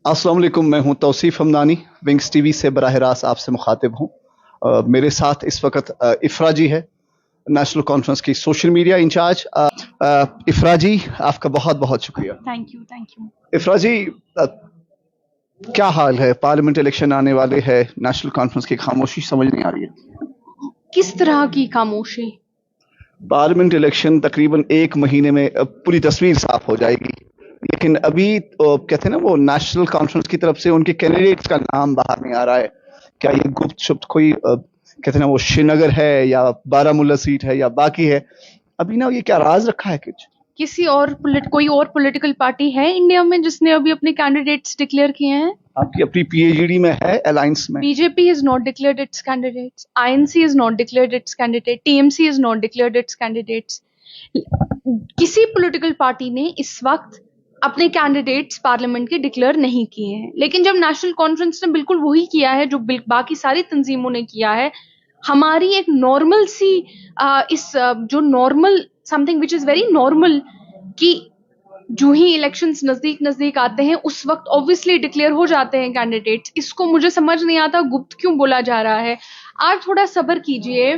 अस्सलाम वालेकुम, मैं हूं तौसीफ हमदानी, विंग्स टीवी से बराह रास्त आपसे मुखातिब हूं। मेरे साथ इस वक्त इफ़रा जी है, नेशनल कॉन्फ्रेंस की सोशल मीडिया इंचार्ज। इफ़रा जी, आपका बहुत बहुत शुक्रिया। Thank you. इफ़रा जी, क्या हाल है? पार्लियामेंट इलेक्शन आने वाले हैं, नेशनल कॉन्फ्रेंस की खामोशी समझ नहीं आ रही है। किस तरह की खामोशी? पार्लियामेंट इलेक्शन तकरीबन 1 महीने में पूरी तस्वीर साफ हो जाएगी, लेकिन अभी कहते हैं ना, वो नेशनल कॉन्फ्रेंस की तरफ से उनके कैंडिडेट्स का नाम बाहर नहीं आ रहा है। क्या ये गुप्त शुप्त कोई कहते हैं ना, वो श्रीनगर है या बारामूला सीट है या बाकी है? अभी ना ये क्या राज रखा है कुछ? कोई और पॉलिटिकल पार्टी है इंडिया में जिसने अभी अपने कैंडिडेट्स डिक्लेयर किए हैं? आपकी अपनी पीएचडी में है, अलायंस में? BJP has not declared it's candidates, INC has not declared it's candidate, TMC has not declared it's candidates. किसी पॉलिटिकल पार्टी ने इस वक्त अपने कैंडिडेट्स पार्लियामेंट के डिक्लेयर नहीं किए हैं, लेकिन जब नेशनल कॉन्फ्रेंस ने बिल्कुल वही किया है जो बाकी सारी तंजीमों ने किया है। हमारी एक नॉर्मल सी जो normal something which is very normal कि जो ही इलेक्शंस नजदीक आते हैं उस वक्त ऑब्वियसली डिक्लेयर हो जाते हैं कैंडिडेट्स। इसको मुझे समझ नहीं आता गुप्त क्यों बोला जा रहा है। आप थोड़ा सब्र कीजिए,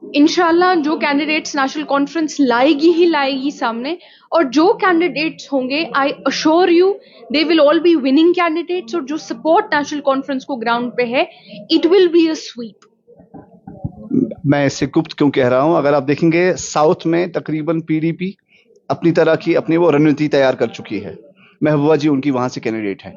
इंशाल्लाह जो कैंडिडेट्स नेशनल कॉन्फ्रेंस लाएगी ही लाएगी सामने, और जो कैंडिडेट्स होंगे I assure you they will all be winning candidates, और जो सपोर्ट नेशनल कॉन्फ्रेंस को ग्राउंड पे है it will be a sweep. मैं इसे गुप्त क्यों कह रहा हूं? अगर आप देखेंगे साउथ में तकरीबन पीडीपी अपनी तरह की अपनी वो रणनीति तैयार कर चुकी है। महबूबा जी उनकी वहां से कैंडिडेट है।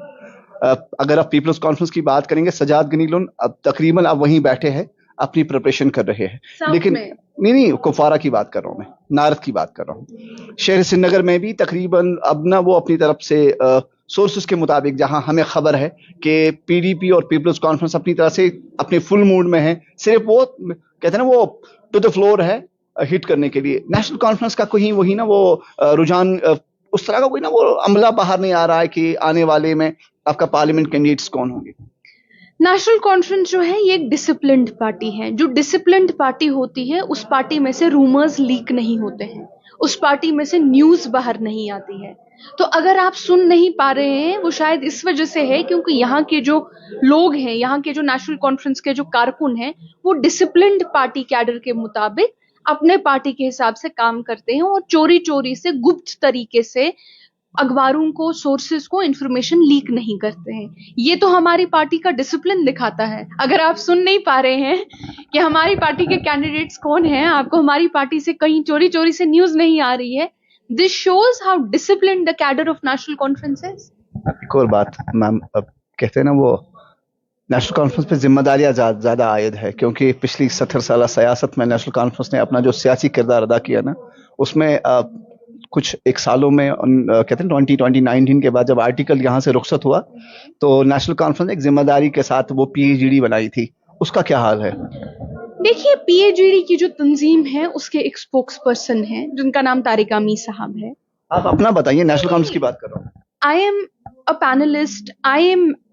अगर आप पीपल्स कॉन्फ्रेंस की बात करेंगे, सजाद गनीलोन अब तकरीबन अब वहीं बैठे हैं, अपनी प्रिपरेशन कर रहे हैं। लेकिन नहीं, कुफवारा की बात कर रहा हूं मैं, नारद की बात कर रहा हूं। शहर श्रीनगर में भी तकरीबन अब ना वो अपनी तरफ से सोर्सेस के मुताबिक जहां हमें खबर है कि पीडीपी और पीपल्स कॉन्फ्रेंस अपनी तरह से अपने फुल मूड में है, सिर्फ वो कहते हैं ना वो टू द फ्लोर है हिट करने के लिए। नेशनल कॉन्फ्रेंस का कोई वही ना वो रुझान उस तरह का कोई ना वो अमला बाहर नहीं आ रहा है कि आने वाले में आपका पार्लियामेंट कैंडिडेट्स कौन होंगे। नेशनल कॉन्फ्रेंस जो है ये एक डिसिप्लिन्ड पार्टी है। जो डिसिप्लिन्ड पार्टी होती है उस पार्टी में से रूमर्स लीक नहीं होते हैं, उस पार्टी में से न्यूज बाहर नहीं आती है। तो अगर आप सुन नहीं पा रहे हैं वो शायद इस वजह से है क्योंकि यहाँ के जो लोग हैं, यहाँ के जो नेशनल कॉन्फ्रेंस के जो कारकुन हैं, वो डिसिप्लिन्ड पार्टी कैडर के मुताबिक अपने पार्टी के हिसाब से काम करते हैं और चोरी चोरी से गुप्त तरीके से अखबारों को, सोर्सेस को इंफॉर्मेशन लीक नहीं करते हैं। ये तो हमारी पार्टी का डिसिप्लिन दिखाता है। अगर आप सुन नहीं पा रहे हैं कि हमारी पार्टी के कैंडिडेट्स कौन हैं, आपको हमारी पार्टी से कहीं चोरी चोरी से न्यूज नहीं आ रही है, this shows how disciplined the cadre of national conference is. एक और बात मैम, कहते हैं ना वो नेशनल कॉन्फ्रेंस पे जिम्मेदारियां ज्यादा आयद है, क्योंकि पिछली 70 साल सियासत में नेशनल कॉन्फ्रेंस ने अपना जो सियासी किरदार अदा किया ना, उसमें कुछ एक सालों में कहते हैं 2019 के बाद जब आर्टिकल यहाँ से रुखसत हुआ तो नेशनल कॉन्फ्रेंस एक जिम्मेदारी के साथ वो पीएचडी बनाई थी। उसका क्या हाल है? देखिए, पीएचडी की जो तंजीम है उसके एक स्पोक्स पर्सन है जिनका नाम तारिक आमी साहब है। आप अपना बताइए, नेशनल कॉन्फ्रेंस की बात कर रहा हूँ। आई एम अ पैनलिस्ट,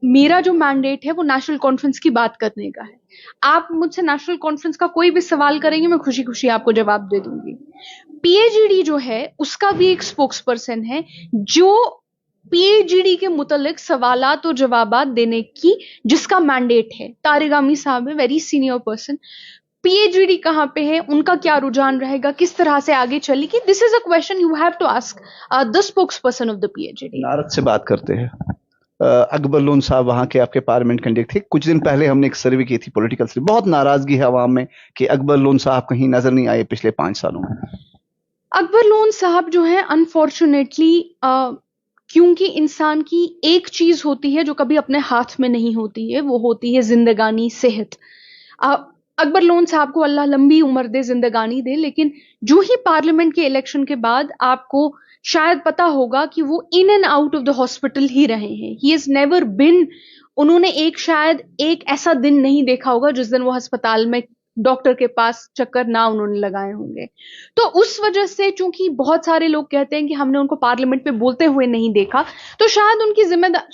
मेरा जो मैंडेट है वो नेशनल कॉन्फ्रेंस की बात करने का है। आप मुझसे नेशनल कॉन्फ्रेंस का कोई भी सवाल करेंगे, मैं खुशी खुशी आपको जवाब दे दूंगी। पीएचडी जो है उसका भी एक स्पोक्स पर्सन है जो पीएचडी के मुतालिक सवालात और जवाबात देने की जिसका मैंडेट है। तारिक आमी साहब है, वेरी सीनियर पर्सन। पीएचडी कहाँ पे है, उनका क्या रुझान रहेगा, किस तरह से आगे चलेगी, this is a question you have to ask the spokesperson of the PhD. Narad से बात करते हैं। अकबर लोन साहब वहां के आपके पार्लियामेंट कैंडिडेट थे। कुछ दिन पहले हमने एक सर्वे की थी, पॉलिटिकल सर्वे। बहुत नाराजगी है अवाम में कि अकबर लोन साहब कहीं नजर नहीं आए पिछले 5 सालों में। अकबर लोन साहब जो है अनफॉर्चुनेटली क्योंकि इंसान की एक चीज होती है जो कभी अपने हाथ में नहीं होती है, वो होती है जिंदगानी, सेहत। अकबर लोन साहब को अल्लाह लंबी उम्र दे, जिंदगानी दे, लेकिन जो ही पार्लियामेंट के इलेक्शन के बाद आपको शायद पता होगा कि वो in and out of the hospital ही रहे हैं। ही हैज नेवर बिन, उन्होंने शायद एक ऐसा दिन नहीं देखा होगा जिस दिन वो अस्पताल में डॉक्टर के पास चक्कर ना उन्होंने लगाए होंगे। तो उस वजह से चूंकि बहुत सारे लोग कहते हैं कि हमने उनको पार्लियामेंट में बोलते हुए नहीं देखा, तो शायद उनकी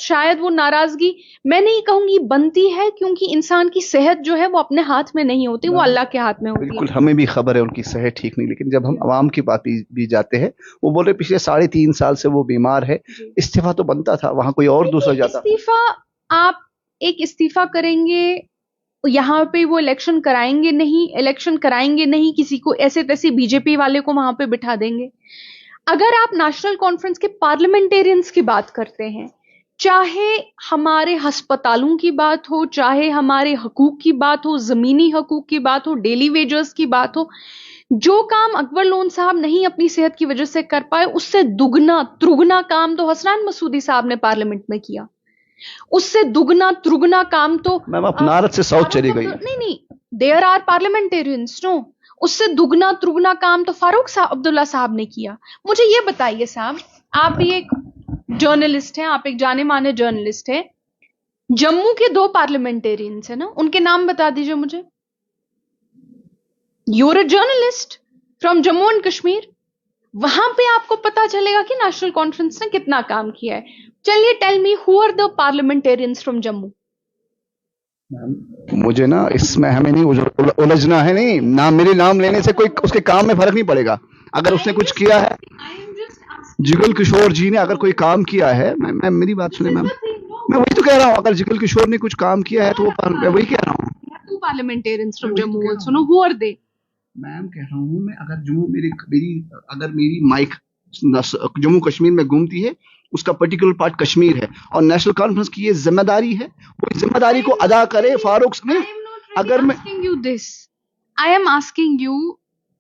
शायद वो नाराजगी, मैं नहीं कहूंगी बनती है, क्योंकि इंसान की सेहत जो है वो अपने हाथ में नहीं होती, वो अल्लाह के हाथ में होती है। बिल्कुल, हमें भी खबर है उनकी सेहत ठीक नहीं, लेकिन जब हम अवाम की बात भी जाते हैं, वो बोल रहे पिछले 3.5 साल से वो बीमार है, इस्तीफा तो बनता था, वहां कोई और दूसरा जाता। इस्तीफा, आप एक इस्तीफा करेंगे, यहाँ पे वो इलेक्शन कराएंगे नहीं, किसी को ऐसे तैसे बीजेपी वाले को वहां पे बिठा देंगे। अगर आप नेशनल कॉन्फ्रेंस के पार्लियामेंटेरियंस की बात करते हैं, चाहे हमारे अस्पतालों की बात हो, चाहे हमारे हकूक की बात हो, जमीनी हकूक की बात हो, डेली वेजर्स की बात हो, जो काम अकबर लोन साहब नहीं अपनी सेहत की वजह से कर पाए, उससे दुगना त्रुगना काम तो हसनैन मसूदी साहब ने पार्लियामेंट में किया। उससे दुगना त्रुगना काम तो मैम आप नारद से साउथ चली गई। नहीं, देयर आर पार्लियामेंटेरियंस, नो, उससे दुगना त्रुगना काम तो फारूक अब्दुल्ला साहब ने किया। मुझे ये बताइए साहब, आप भी एक जर्नलिस्ट हैं, आप एक जाने माने जर्नलिस्ट हैं, जम्मू के 2 पार्लियामेंटेरियंस है ना, उनके नाम बता दीजिए मुझे। You're a journalist from Jammu and Kashmir, वहां पे आपको पता चलेगा कि नेशनल कॉन्फ्रेंस ने कितना काम किया है। चलिए, tell me who are the parliamentarians from Jammu. मुझे ना इसमें हमें नहीं उलझना है, नहीं नाम, मेरे नाम लेने से कोई उसके काम में फर्क नहीं पड़ेगा। अगर उसने कुछ किया है, जिगल किशोर जी ने अगर कोई काम किया है, मैं मेरी बात सुने मैम, मैं वही तो कह रहा हूँ, अगर जिगल किशोर ने कुछ काम किया है तो वो मैं वही कह रहा हूँ। Two parliamentarians from Jammu also, no, who are they? Ma'am कह रहा हूँ मैं, अगर जम्मू मेरी माइक जम्मू कश्मीर में घूमती है, उसका पर्टिकुलर पार्ट कश्मीर है, और नेशनल कॉन्फ्रेंस की ये जिम्मेदारी है, वो जिम्मेदारी को अदा करे। फारूक ने अगर मैं I am asking you,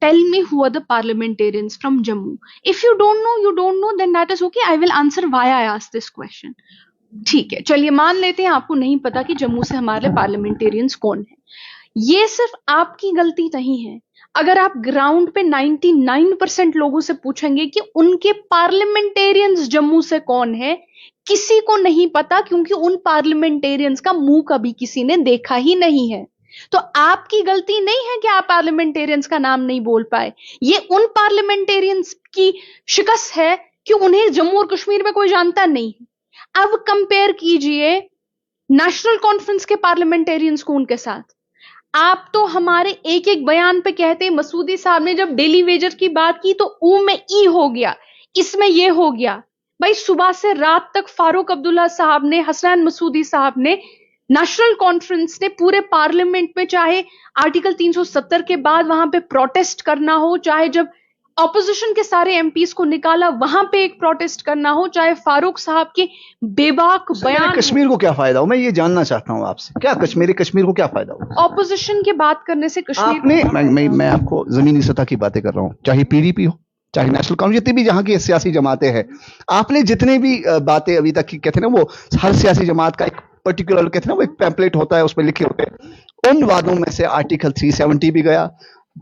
tell me who are the parliamentarians from Jammu. If you don't know, then that is okay. I will answer why I asked this question. ठीक है, चलिए मान लेते हैं आपको नहीं पता कि जम्मू से हमारे पार्लियामेंटेरियंस कौन है। ये सिर्फ आपकी गलती नहीं है। अगर आप ग्राउंड पे 99% लोगों से पूछेंगे कि उनके पार्लियामेंटेरियंस जम्मू से कौन है, किसी को नहीं पता, क्योंकि उन पार्लियामेंटेरियंस का मुंह कभी किसी ने देखा ही नहीं है। तो आपकी गलती नहीं है कि आप पार्लियामेंटेरियंस का नाम नहीं बोल पाए, ये उन पार्लियामेंटेरियंस की शिकस्त है कि उन्हें जम्मू और कश्मीर में कोई जानता नहीं है। अब कंपेयर कीजिए नेशनल कॉन्फ्रेंस के पार्लियामेंटेरियंस को उनके साथ। आप तो हमारे एक एक बयान पे कहते हैं, मसूदी साहब ने जब डेली वेजर की बात की तो ऊ में ई हो गया, इसमें ये हो गया। भाई सुबह से रात तक फारूक अब्दुल्ला साहब ने, हसनैन मसूदी साहब ने, नेशनल कॉन्फ्रेंस ने पूरे पार्लियामेंट में, चाहे आर्टिकल 370 के बाद वहां पे प्रोटेस्ट करना हो, चाहे जब ऑपोजिशन के सारे एमपीज को निकाला वहां पे एक प्रोटेस्ट करना हो, चाहे फारूक साहब के बेबाक बयान। कश्मीर को क्या फायदा हो, मैं ये जानना चाहता हूँ आपसे, क्या कश्मीर को क्या फायदा हो ऑपोजिशन की बात करने से? कश्मीर आपने मैं आपको जमीनी सतह की बातें कर रहा हूँ, चाहे पीडीपी हो, चाहे नेशनल कांग्रेस, जितनी भी जहां की सियासी जमातें हैं, आपने जितने भी बातें अभी तक की कहते हैं ना, वो हर सियासी जमात का एक पर्टिकुलर कहते हैं ना, वो एक पैम्पलेट होता है, उसमें लिखे होते हैं। उन वादों में से आर्टिकल 370 भी गया,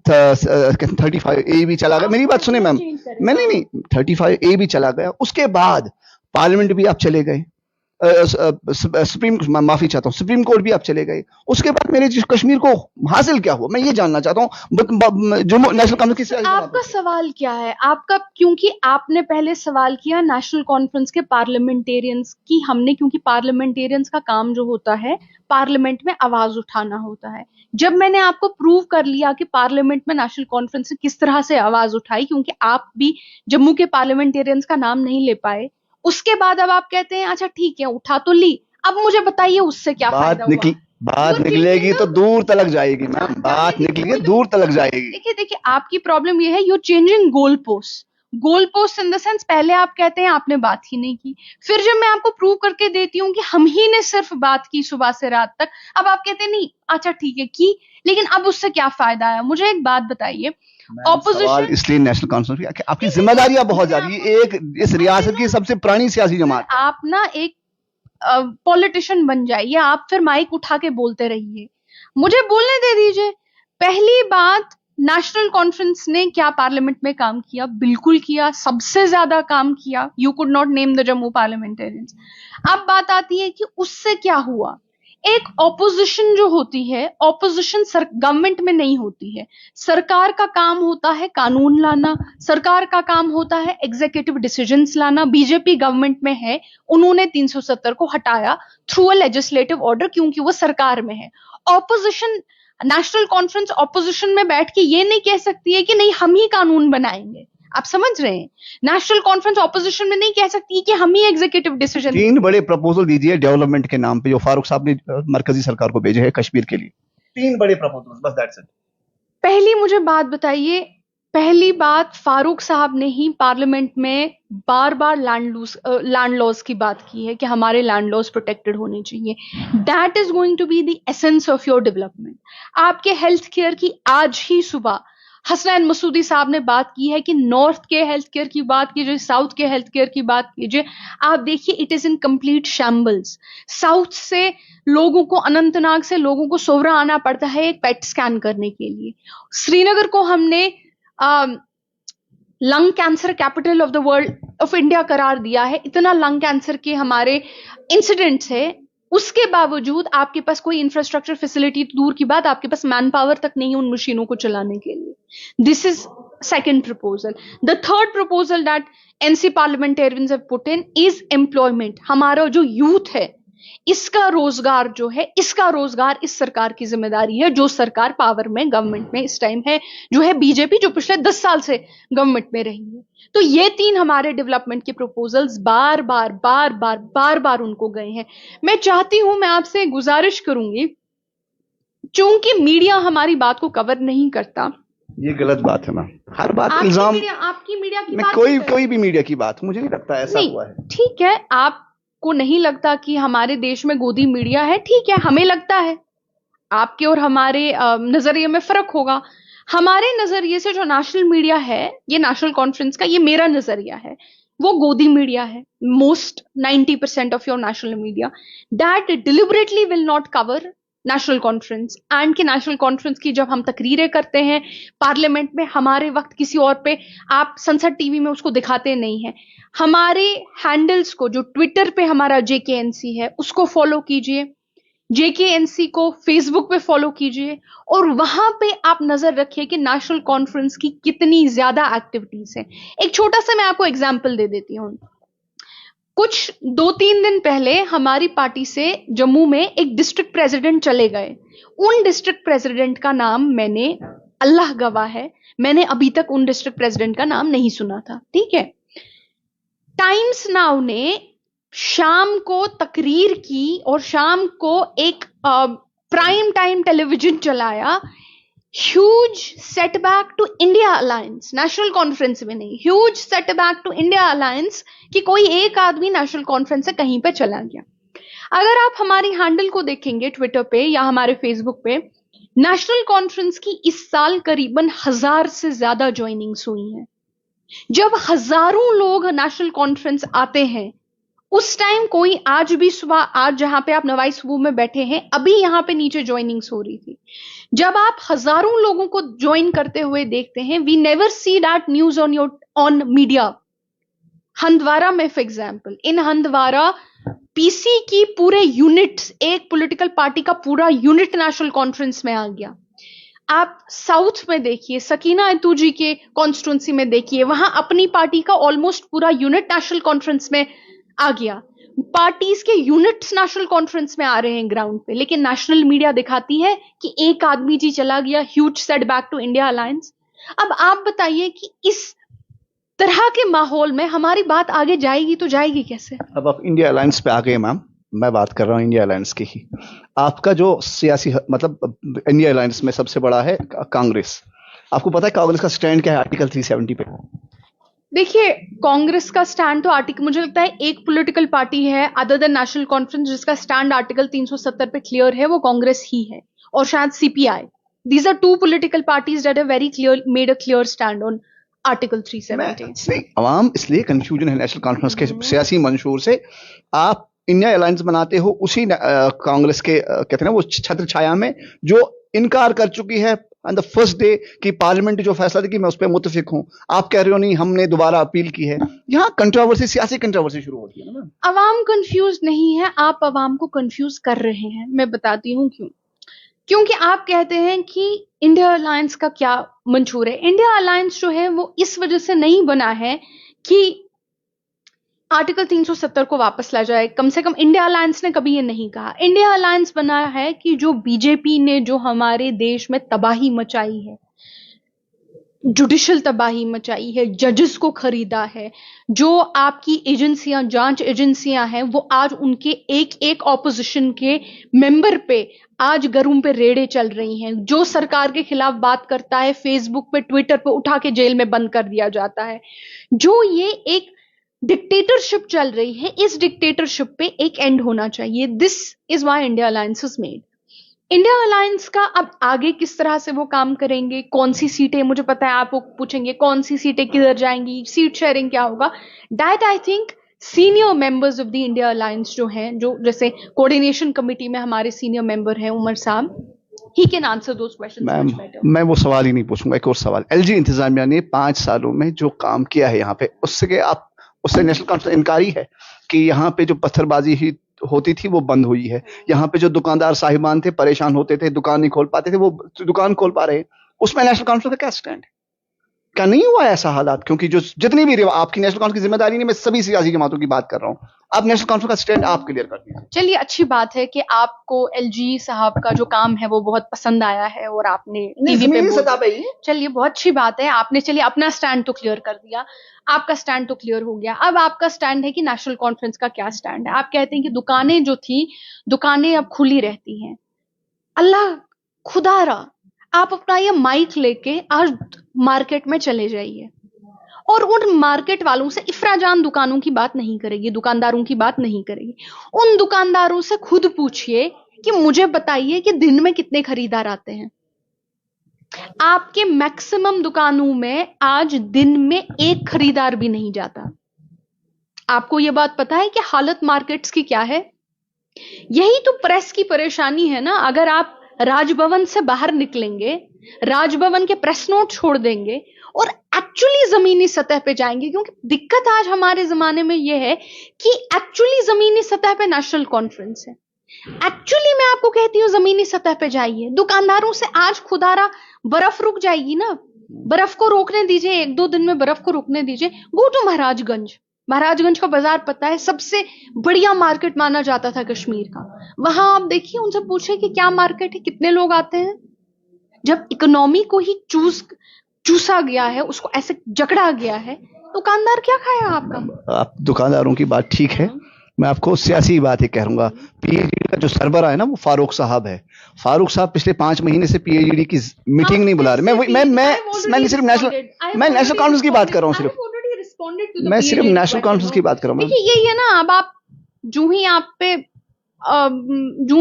35A भी चला गया। मेरी बात सुने मैम, मैं नहीं 35A भी चला गया। उसके बाद पार्लियामेंट भी आप चले गए, माफी चाहता हूँ, सुप्रीम कोर्ट भी आप चले गए। उसके बाद मेरे कश्मीर को हासिल क्या हुआ, मैं ये जानना चाहता हूँ। जम्मू नेशनल कॉन्फ्रेंस की आपका सवाल क्या है? आपका, क्योंकि आपने पहले सवाल किया नेशनल कॉन्फ्रेंस के पार्लियामेंटेरियंस की, हमने, क्योंकि पार्लियामेंटेरियंस का काम जो होता है पार्लियामेंट में आवाज उठाना होता है। जब मैंने आपको प्रूव कर लिया कि पार्लियामेंट में नेशनल कॉन्फ्रेंस ने किस तरह से आवाज उठाई, क्योंकि आप भी जम्मू के पार्लियामेंटेरियंस का नाम नहीं ले पाए, उसके बाद अब आप कहते हैं अच्छा ठीक है उठा तो ली, अब मुझे बताइए उससे क्या फायदा हुआ? बात निकलेगी तो दूर तलक जाएगी मैम, बात निकलेगी दूर तलक जाएगी। देखिए आपकी प्रॉब्लम ये है, you changing goal post in the sense, पहले आप कहते हैं आपने बात ही नहीं की, फिर जब मैं आपको प्रूव करके देती हूँ कि हम ही ने सिर्फ बात की सुबह से रात तक, अब आप कहते हैं नहीं अच्छा ठीक है की, लेकिन अब उससे क्या फायदा आया? मुझे एक बात बताइए, ऑपोजिशन, इसलिए नेशनल कॉन्फ्रेंस आपकी जिम्मेदारियां बहुत ज्यादा, एक इस रियासत की सबसे पुरानी सियासी जमात, आप ना एक पॉलिटिशियन बन जाइए, आप फिर माइक उठा के बोलते रहिए, मुझे बोलने दे दीजिए। पहली बात, नेशनल कॉन्फ्रेंस ने क्या पार्लियामेंट में काम किया? बिल्कुल किया, सबसे ज्यादा काम किया। You could not name the Jammu parliamentarians. अब बात आती है कि उससे क्या हुआ। एक ऑपोजिशन जो होती है, ऑपोजिशन गवर्नमेंट में नहीं होती है। सरकार का काम होता है कानून लाना, सरकार का काम होता है एग्जीक्यूटिव डिसीजंस लाना। बीजेपी गवर्नमेंट में है, उन्होंने 370 को हटाया थ्रू अ लेजिस्लेटिव ऑर्डर क्योंकि वो सरकार में है। ऑपोजिशन, नेशनल कॉन्फ्रेंस ऑपोजिशन में बैठ के ये नहीं कह सकती है कि नहीं हम ही कानून बनाएंगे। आप समझ रहे हैं, नेशनल कॉन्फ्रेंस ऑपोजिशन में नहीं कह सकती कि हम ही एग्जीक्यूटिव डिसीजन। 3 बड़े प्रपोजल दीजिए डेवलपमेंट के नाम पे जो फारूक साहब ने मरकजी सरकार को भेजे हैं कश्मीर के लिए। 3 बड़े प्रपोजल, बस दैट्स इट। पहली मुझे बात बताइए, पहली बात, फारूक साहब ने ही पार्लियामेंट में बार बार लैंड लॉज की बात की है कि हमारे लैंड लॉज प्रोटेक्टेड होने चाहिए। That is going to be the essence of your development. आपके हेल्थ केयर की आज ही सुबह हसनैन मसूदी साहब ने बात की है कि नॉर्थ के हेल्थ केयर की बात कीजिए, साउथ के हेल्थ केयर की बात कीजिए, आप देखिए it is in complete shambles. South से लोगों को, अनंतनाग से लोगों को सोवरा आना पड़ता है एक पेट स्कैन करने के लिए। श्रीनगर को हमने lung cancer capital of the world of India करार दिया है। इतना लंग कैंसर के हमारे इंसिडेंट्स है, उसके बावजूद आपके पास कोई इंफ्रास्ट्रक्चर फैसिलिटी तो दूर की बात, आपके पास मैन पावर तक नहीं है उन मशीनों को चलाने के लिए। This is second proposal. The third proposal that NC parliamentarians have put in is employment. हमारा जो यूथ है, इसका रोजगार जो है, इसका रोजगार इस सरकार की जिम्मेदारी है, जो सरकार पावर में, गवर्नमेंट में इस टाइम है, जो है बीजेपी, जो पिछले 10 साल से गवर्नमेंट में रही है। तो ये 3 हमारे डेवलपमेंट के प्रपोजल्स बार बार उनको गए हैं। मैं चाहती हूं, मैं आपसे गुजारिश करूंगी, चूंकि मीडिया हमारी बात को कवर नहीं करता। ये गलत बात है मैम, हर बात इल्जाम। आपकी मीडिया की मैं बात, कोई भी मीडिया की बात, मुझे नहीं लगता ऐसा हुआ है। ठीक है, आपको नहीं लगता कि हमारे देश में गोदी मीडिया है, ठीक है, हमें लगता है। आपके और हमारे नजरिए में फर्क होगा। हमारे नजरिए से जो नेशनल मीडिया है, ये नेशनल कॉन्फ्रेंस का, ये मेरा नजरिया है, वो गोदी मीडिया है। Most 90% of your national media that deliberately will not cover national conference. And कि नेशनल कॉन्फ्रेंस की जब हम तकरीरें करते हैं पार्लियामेंट में, हमारे वक्त किसी और पे, आप संसद टीवी में उसको दिखाते नहीं है। हमारे हैंडल्स को, जो ट्विटर पे हमारा JKNC है, उसको फॉलो कीजिए, JKNC को फेसबुक पे फॉलो कीजिए, और वहां पे आप नजर रखिए कि नेशनल कॉन्फ्रेंस की कितनी ज्यादा एक्टिविटीज है। एक छोटा सा मैं आपको एग्जांपल दे देती हूँ। कुछ 2-3 दिन पहले हमारी पार्टी से जम्मू में एक डिस्ट्रिक्ट प्रेसिडेंट चले गए। उन डिस्ट्रिक्ट प्रेसिडेंट का नाम मैंने, अल्लाह गवाह है, मैंने अभी तक उन डिस्ट्रिक्ट प्रेसिडेंट का नाम नहीं सुना था, ठीक है। टाइम्स नाउ ने शाम को तकरीर की और शाम को एक प्राइम टाइम टेलीविजन चलाया, huge setback to India alliance, National Conference में नहीं, huge setback to India alliance, कि कोई एक आदमी नेशनल कॉन्फ्रेंस से कहीं पे चला गया। अगर आप हमारी हैंडल को देखेंगे ट्विटर पे या हमारे फेसबुक पे, नेशनल कॉन्फ्रेंस की इस साल करीबन 1000 से ज्यादा ज्वाइनिंग्स हुई हैं। जब हजारों लोग नेशनल कॉन्फ्रेंस आते हैं, उस टाइम कोई, आज भी सुबह, आज जहां पे आप नवाई सुबह में बैठे हैं, अभी यहां पे नीचे ज्वाइनिंग्स हो रही थी। जब आप हजारों लोगों को ज्वाइन करते हुए देखते हैं, we never see that news on media. Handwara में for example, in Handwara PC की पूरे यूनिट्स, एक पॉलिटिकल पार्टी का पूरा यूनिट नेशनल कॉन्फ्रेंस में आ गया। आप साउथ में देखिए, सकीना अतूजी के कॉन्स्टिट्यूंसी में देखिए, वहां अपनी पार्टी का ऑलमोस्ट पूरा यूनिट नेशनल कॉन्फ्रेंस में आ गया। पार्टीज के यूनिट्स नेशनल कॉन्फ्रेंस में आ रहे हैं ग्राउंड पे, लेकिन नेशनल मीडिया दिखाती है कि एक आदमी जी चला गया, huge setback to India alliance. अब आप बताइए कि इस तरह के माहौल में हमारी बात आगे जाएगी तो जाएगी कैसे? अब आप इंडिया अलायंस पे आ गए मैम, मैं बात कर रहा हूँ इंडिया अलायंस की ही। आपका जो सियासी, मतलब इंडिया अलायंस में सबसे बड़ा है कांग्रेस। आपको पता है कांग्रेस का स्टैंड क्या है आर्टिकल 370 पे? देखिए, कांग्रेस का स्टैंड तो आर्टिकल, मुझे लगता है एक पॉलिटिकल पार्टी है अदर देन नेशनल कॉन्फ्रेंस जिसका स्टैंड आर्टिकल 370 पे क्लियर है, वो कांग्रेस ही है, और शायद CPI। These are 2 political parties that have very clear made a clear stand on article 370। अवाम इसलिए कंफ्यूजन है नेशनल कॉन्फ्रेंस के सियासी मंशूर से। आप इंडिया अलायंस बनाते हो उसी कांग्रेस के कहते हैं ना वो छत्र छाया में, जो इनकार कर चुकी है एंड द फर्स्ट डे कि पार्लियामेंट जो फैसला था कि मैं उस पर मुतफिक हूं, आप कह रहे हो नहीं हमने दोबारा अपील की है। यहाँ कंट्रोवर्सी, सियासी कंट्रोवर्सी शुरू होती है ना। अवाम कंफ्यूज नहीं है, आप अवाम को कंफ्यूज कर रहे हैं। मैं बताती हूँ क्यों। क्योंकि आप कहते हैं कि इंडिया अलायंस का क्या मंशूर है। इंडिया अलायंस जो है वो इस वजह से नहीं बना है कि आर्टिकल 370 को वापस ला जाए। कम से कम इंडिया अलायंस ने कभी ये नहीं कहा। इंडिया अलायंस बना है कि जो बीजेपी ने जो हमारे देश में तबाही मचाई है, जुडिशल तबाही मचाई है, जजेस को खरीदा है, जो आपकी एजेंसियां, जांच एजेंसियां हैं, वो आज उनके एक एक ऑपोजिशन के मेंबर पे आज गरूम पे रेडे चल रही हैं। जो सरकार के खिलाफ बात करता है फेसबुक पे, ट्विटर पे उठा के जेल में बंद कर दिया जाता है। जो ये एक डिक्टेटरशिप चल रही है, इस डिक्टेटरशिप पे एक एंड होना चाहिए। This is why India alliance is made. India alliance का अब आगे किस तरह से वो काम करेंगे, कौन सी सीटें, मुझे पता है आप पूछेंगे कौन सी सीटें किधर जाएंगी, सीट शेयरिंग क्या होगा, that I think senior members of the India alliance जो हैं, जो जैसे कोऑर्डिनेशन कमेटी में हमारे सीनियर मेंबर हैं उमर साहब, he can answer those questions much better. मैं वो सवाल ही नहीं पूछूंगा। एक और सवाल, एलजी इंतजामिया ने 5 सालों में जो काम किया है यहाँ पे, उससे नेशनल कॉन्फ्रेंस इनकारी है कि यहाँ पे जो पत्थरबाजी ही होती थी वो बंद हुई है। यहाँ पे जो दुकानदार साहिबान थे, परेशान होते थे, दुकान नहीं खोल पाते थे, वो दुकान खोल पा रहे हैं। उसमें नेशनल कॉन्फ्रेंस का क्या स्टैंड है? क्या नहीं हुआ ऐसा हालात? क्योंकि जो जितनी भी आपकी नेशनल कॉन्फ्रेंस की जिम्मेदारी नहीं, मैं सभी सियासी जमातों की बात कर रहा हूँ। अब नेशनल कॉन्फ्रेंस का स्टैंड आप क्लियर कर दीजिए। चलिए, अच्छी बात है कि आपको एलजी साहब का जो काम है वो बहुत पसंद आया है और आपने टीवी पे चलिए बहुत अच्छी बात है, आपने चलिए अपना स्टैंड तो क्लियर कर दिया, आपका स्टैंड तो क्लियर हो गया। अब आपका स्टैंड है कि नेशनल कॉन्फ्रेंस का क्या स्टैंड है। आप कहते हैं कि दुकानें जो थी, दुकानें अब खुली रहती हैं। अल्लाह खुदारा, आप अपना ये माइक लेके आज मार्केट में चले जाइए और उन मार्केट वालों से, इफ्राजान दुकानों की बात नहीं करेगी, दुकानदारों की बात नहीं करेगी, उन दुकानदारों से खुद पूछिए कि मुझे बताइए कि दिन में कितने खरीदार आते हैं। आपके मैक्सिमम दुकानों में आज दिन में एक खरीदार भी नहीं जाता। आपको यह बात पता है कि हालत मार्केट्स की क्या है? यही तो प्रेस की परेशानी है ना। अगर आप राजभवन से बाहर निकलेंगे, राजभवन के प्रेस नोट छोड़ देंगे और एक्चुअली जमीनी सतह पे जाएंगे, क्योंकि दिक्कत आज हमारे जमाने में यह है कि एक्चुअली जमीनी सतह पे नेशनल कॉन्फ्रेंस है। एक्चुअली मैं आपको कहती हूं जमीनी सतह पे जाइए। दुकानदारों से आज खुदारा बर्फ रुक जाएगी ना, बर्फ को रोकने दीजिए, 1-2 दिन में बर्फ को रोकने दीजिए। गो टू महाराजगंज, महाराजगंज का बाजार पता है, सबसे बढ़िया मार्केट माना जाता था कश्मीर का। वहां आप देखिए, उनसे पूछे कि क्या मार्केट है, कितने लोग आते हैं। जब इकोनॉमी को ही चूसा गया है, उसको ऐसे जकड़ा गया है, दुकानदार क्या खाएगा आपका? आप दुकानदारों की बात ठीक है, मैं आपको सियासी बात ही कहूंगा। पीएचडी का जो सरबरा है ना, वो फारूक साहब है। फारूक साहब पिछले 5 महीने से पीएचडी की मीटिंग नहीं बुला रहे। मैं सिर्फ नेशनल कॉन्फ्रेंस की बात कर रहा हूँ, मैं सिर्फ नेशनल कॉन्फ्रेंस की बात कर रहा हूँ। देखिए यही है ना, अब आप जो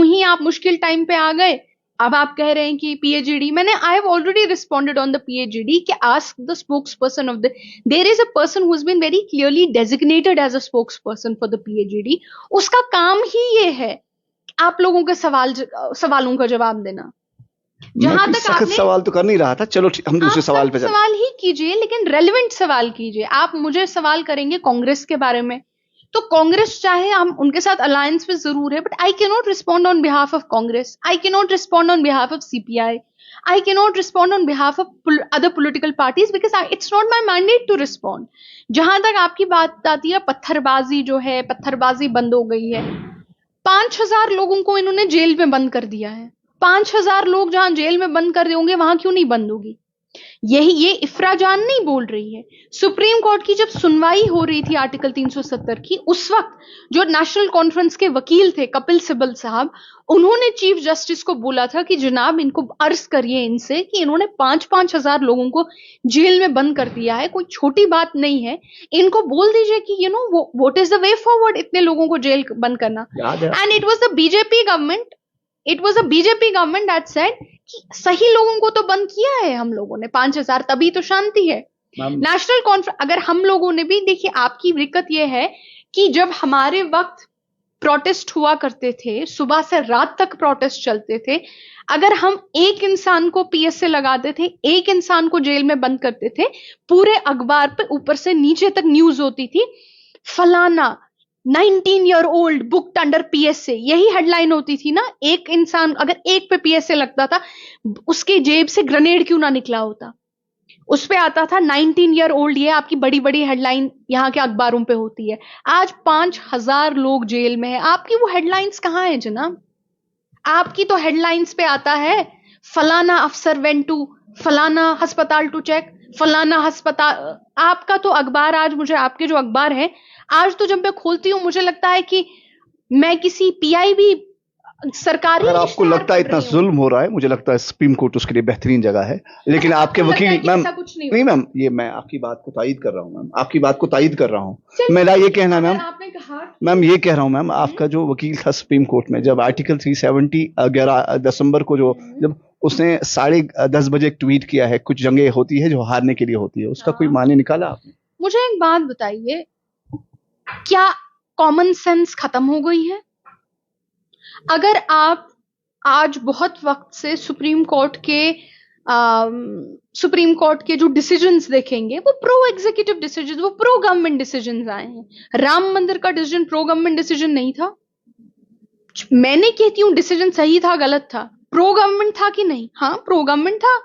ही आप मुश्किल टाइम पे आ गए, अब आप कह रहे हैं कि PhD, I have already responded on the PhD कि ask the spokesperson of the, there is a person who has been very clearly designated as a spokesperson for the PhD. उसका काम ही ये है आप लोगों के सवालों का जवाब देना। जहां तक आपने सवाल तो कर नहीं रहा था, चलो हम दूसरे सवाल पे सवाल ही कीजिए, लेकिन रेलेवेंट सवाल कीजिए। आप मुझे सवाल करेंगे कांग्रेस के बारे में, तो कांग्रेस चाहे हम उनके साथ अलायंस में जरूर है, but I can not respond on behalf of Congress, I can not respond on behalf of CPI, I can not respond on behalf of other political parties, because it's not my mandate to respond. जहां तक आपकी बात आती है पत्थरबाजी, जो है पत्थरबाजी बंद हो गई है। 5,000 लोगों को इन्होंने जेल में बंद कर दिया है। 5,000 लोग जहां जेल में बंद कर देंगे, वहां क्यों नहीं बंद होगी? ये इफ्राजान नहीं बोल रही है। सुप्रीम कोर्ट की जब सुनवाई हो रही थी आर्टिकल 370 की, उस वक्त जो नेशनल कॉन्फ्रेंस के वकील थे कपिल सिब्बल साहब, उन्होंने चीफ जस्टिस को बोला था कि जनाब इनको अर्ज करिए इनसे कि इन्होंने 5-5 हजार लोगों को जेल में बंद कर दिया है, कोई छोटी बात नहीं है। इनको बोल दीजिए कि what is the way forward, इतने लोगों को जेल बंद करना। And it was the BJP government that said कि सही लोगों को तो बंद किया है हम लोगों ने 5,000, तभी तो शांति है। नेशनल कॉन्फ्रेंस, अगर हम लोगों ने भी, देखिए आपकी दिक्कत यह है कि जब हमारे वक्त प्रोटेस्ट हुआ करते थे, सुबह से रात तक प्रोटेस्ट चलते थे, अगर हम एक इंसान को पीएसए लगाते थे, एक इंसान को जेल में बंद करते थे, पूरे अखबार पे ऊपर से नीचे तक न्यूज होती थी, फलाना 19 year old booked under PSA, यही हेडलाइन होती थी ना। एक इंसान अगर एक पे पीएसए लगता था, उसके जेब से ग्रेनेड क्यों ना निकला होता, उस पे आता था 19 ईयर ओल्ड, ये आपकी बड़ी बड़ी हेडलाइन यहाँ के अखबारों पे होती है। आज 5,000 लोग जेल में है, आपकी वो हेडलाइंस कहाँ है जनाब? आपकी तो हेडलाइंस पे आता है फलाना अफसर वेंट टू फलाना अस्पताल टू चेक, फलाना अस्पताल। आपका तो अखबार, आज मुझे आपके जो अखबार है, आज तो जब मैं खोलती हूँ मुझे लगता है कि मैं किसी पीआईबी सरकारी अगर आपको लगता है इतना जुल्म हो रहा है, मुझे लगता है सुप्रीम कोर्ट उसके लिए बेहतरीन जगह है। लेकिन आपके वकील मैम, नहीं मैम, ये मैं आपकी बात को तायद कर रहा हूँ मैम, आपकी बात को तायद कर रहा हूँ। मेरा ये कहना मैम, आपने कहा मैम ये कह रहा हूँ मैम, आपका जो वकील था सुप्रीम कोर्ट में, जब आर्टिकल 370 11 दिसंबर को जो जब उसने 10:30 बजे एक ट्वीट किया है, कुछ जंगें होती है जो हारने के लिए होती है, उसका कोई माने निकाला आपने? मुझे एक बात बताइए, क्या कॉमन सेंस खत्म हो गई है? अगर आप आज बहुत वक्त से सुप्रीम कोर्ट के जो डिसीजंस देखेंगे, वो प्रो एग्जीक्यूटिव डिसीजंस, वो प्रो गवर्नमेंट डिसीजंस आए हैं। राम मंदिर का डिसीजन प्रो गवर्नमेंट डिसीजन नहीं था। मैंने कहती हूं डिसीजन सही था गलत था, प्रो गवर्नमेंट था कि नहीं? हाँ, प्रो गवर्नमेंट था।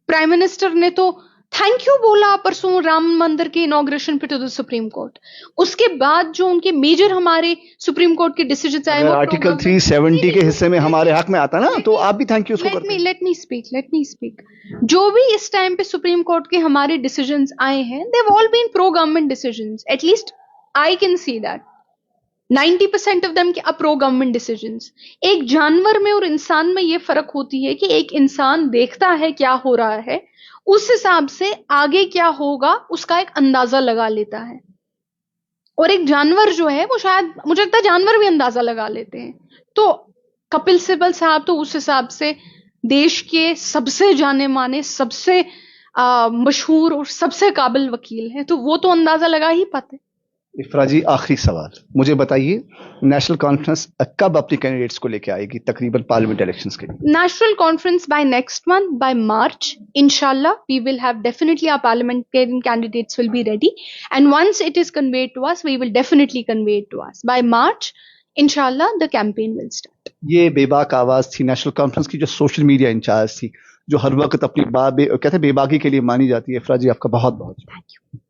प्राइम मिनिस्टर ने तो थैंक यू बोला परसों राम मंदिर के इनॉग्रेशन पे टू द सुप्रीम कोर्ट। उसके बाद जो उनके मेजर हमारे सुप्रीम कोर्ट के डिसीजन आए, आर्टिकल 370 के हिस्से में हमारे हक में आता ना, तो आप भी थैंक यू उसको करते हैं। Let me speak. जो भी इस टाइम पे सुप्रीम कोर्ट के हमारे डिसीजंस आए हैं, they have all been pro government decisions, at least I can see that 90% of them are pro government decisions. एक जानवर में और इंसान में यह फर्क होती है कि एक इंसान देखता है क्या हो रहा है, उस हिसाब से आगे क्या होगा उसका एक अंदाजा लगा लेता है, और एक जानवर जो है वो, शायद मुझे लगता है जानवर भी अंदाजा लगा लेते हैं। तो कपिल सिब्बल साहब तो उस हिसाब से देश के सबसे जाने माने, सबसे मशहूर और सबसे काबिल वकील हैं, तो वो तो अंदाजा लगा ही पाते। इफ्रा जी, आखिरी सवाल मुझे बताइए, नेशनल कॉन्फ्रेंस कब अपने कैंडिडेट्स को लेके आएगी तकरीबन पार्लियामेंट इलेक्शंस के लिए? National Conference by next month, by March inshallah we will have, definitely our parliamentarian candidates will be ready, and once it is conveyed to us we will definitely convey it to us by March inshallah the campaign will start। ये बेबाक आवाज थी national conference की, जो social media in charge थी, जो हर वक्त अपनी कहते हैं बेबाकी के लिए मानी जाती है। इफ्रा जी, आपका बहुत बहुत थैंक यू।